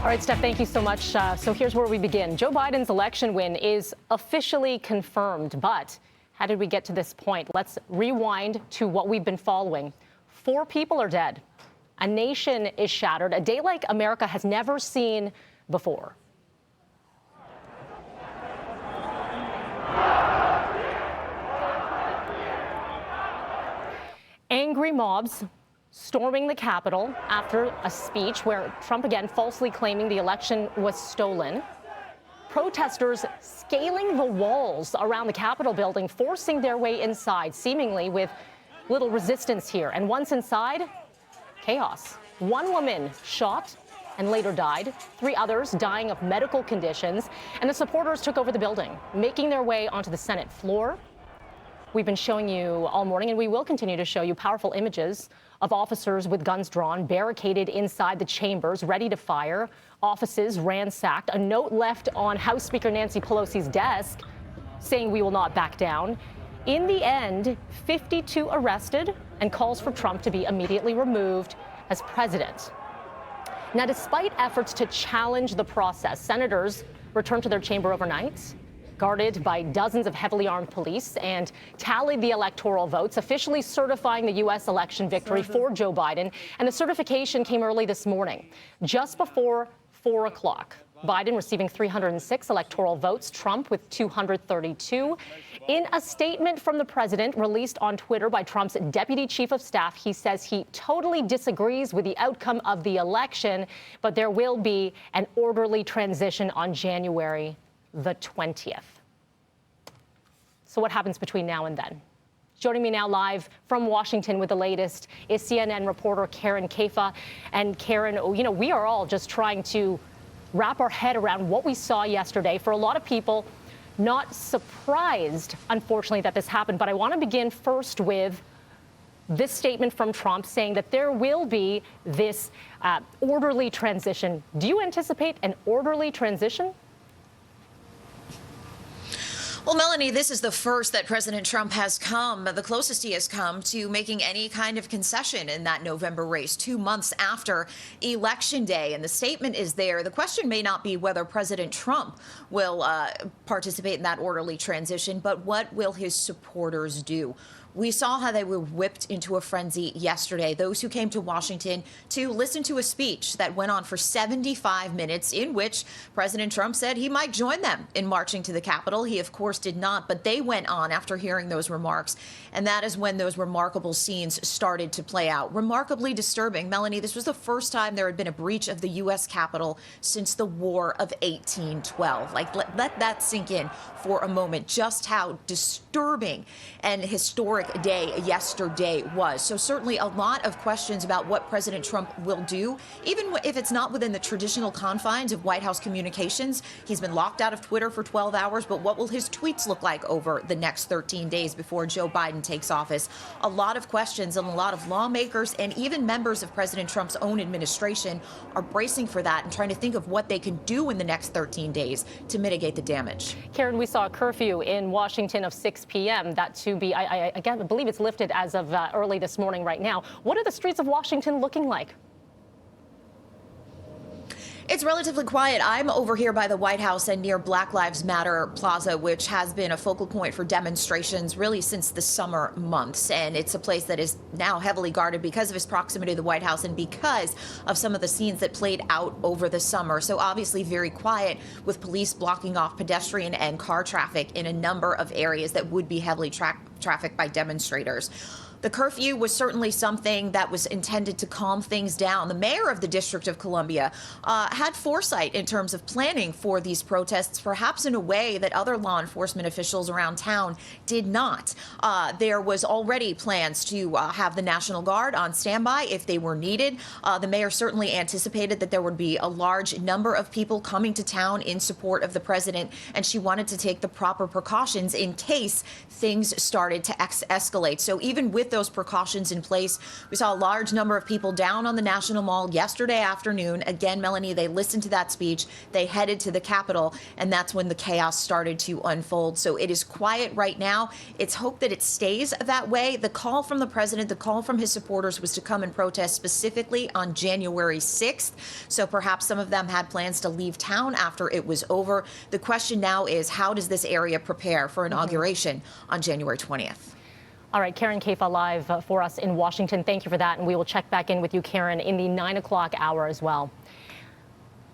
All right, Steph, thank you so much. So here's where we begin. Joe Biden's election win is officially confirmed, but how did we get to this point? Let's rewind to what we've been following. 4 people are dead. A nation is shattered, a day like America has never seen before. Angry mobs storming the Capitol after a speech where Trump again falsely claiming the election was stolen. Protesters scaling the walls around the Capitol building, forcing their way inside, seemingly with little resistance here. And once inside, chaos. 1 woman shot and later died, 3 others dying of medical conditions, and the supporters took over the building, making their way onto the Senate floor. We've been showing you all morning, and we will continue to show you powerful images of officers with guns drawn, barricaded inside the chambers, ready to fire, offices ransacked, a note left on House Speaker Nancy Pelosi's desk saying we will not back down. In the end, 52 arrested and calls for Trump to be immediately removed as president. Now, despite efforts to challenge the process, senators returned to their chamber overnight, guarded by dozens of heavily armed police, and tallied the electoral votes, officially certifying the U.S. election victory for Joe Biden. And the certification came early this morning, just before 4 o'clock. Biden receiving 306 electoral votes, Trump with 232. In a statement from the president released on Twitter by Trump's deputy chief of staff, he says he totally disagrees with the outcome of the election, but there will be an orderly transition on January the 20th. So what happens between now and then? Joining me now live from Washington with the latest is CNN reporter Karen Caifa. And Karen, we are all just trying to wrap our head around what we saw yesterday. For a lot of people, not surprised, unfortunately, that this happened. But I want to begin first with this statement from Trump saying that there will be this orderly transition. Do you anticipate an orderly transition? Well, Melanie, this is the first that President Trump has come, the closest he has come to making any kind of concession in that November race, 2 months after Election Day. And the statement is there. The question may not be whether President Trump will participate in that orderly transition, but what will his supporters do? We saw how they were whipped into a frenzy yesterday. Those who came to Washington to listen to a speech that went on for 75 minutes, in which President Trump said he might join them in marching to the Capitol. He, of course, did not, but they went on after hearing those remarks. And that is when those remarkable scenes started to play out. Remarkably disturbing. Melanie, this was the first time there had been a breach of the U.S. Capitol since the War of 1812. Let that sink in for a moment, just how disturbing and historic day yesterday was. So certainly a lot of questions about what President Trump will do, even if it's not within the traditional confines of White House communications. He's been locked out of Twitter for 12 hours, but what will his tweets look like over the next 13 days before Joe Biden takes office? A lot of questions, and a lot of lawmakers and even members of President Trump's own administration are bracing for that and trying to think of what they can do in the next 13 days to mitigate the damage. Karen, we saw a curfew in Washington of 6 p.m. That to be, I believe it's lifted as of early this morning right now. What are the streets of Washington looking like? It's relatively quiet. I'm over here by the White House and near Black Lives Matter Plaza, which has been a focal point for demonstrations really since the summer months. And it's a place that is now heavily guarded because of its proximity to the White House and because of some of the scenes that played out over the summer. So obviously very quiet, with police blocking off pedestrian and car traffic in a number of areas that would be heavily trafficked by demonstrators. The curfew was certainly something that was intended to calm things down. The mayor of the District of Columbia had foresight in terms of planning for these protests, perhaps in a way that other law enforcement officials around town did not. There was already plans to have the National Guard on standby if they were needed. The mayor certainly anticipated that there would be a large number of people coming to town in support of the president, and she wanted to take the proper precautions in case things started to escalate. So even with with those precautions in place. We saw a large number of people down on the National Mall yesterday afternoon. Again, Melanie, they listened to that speech. They headed to the Capitol, and that's when the chaos started to unfold. So it is quiet right now. It's hoped that it stays that way. The call from the president, the call from his supporters was to come and protest specifically on January 6th. So perhaps some of them had plans to leave town after it was over. The question now is, how does this area prepare for inauguration on January 20th? All right, Karen Kaifa live for us in Washington. Thank you for that. And we will check back in with you, Karen, in the 9 o'clock hour as well.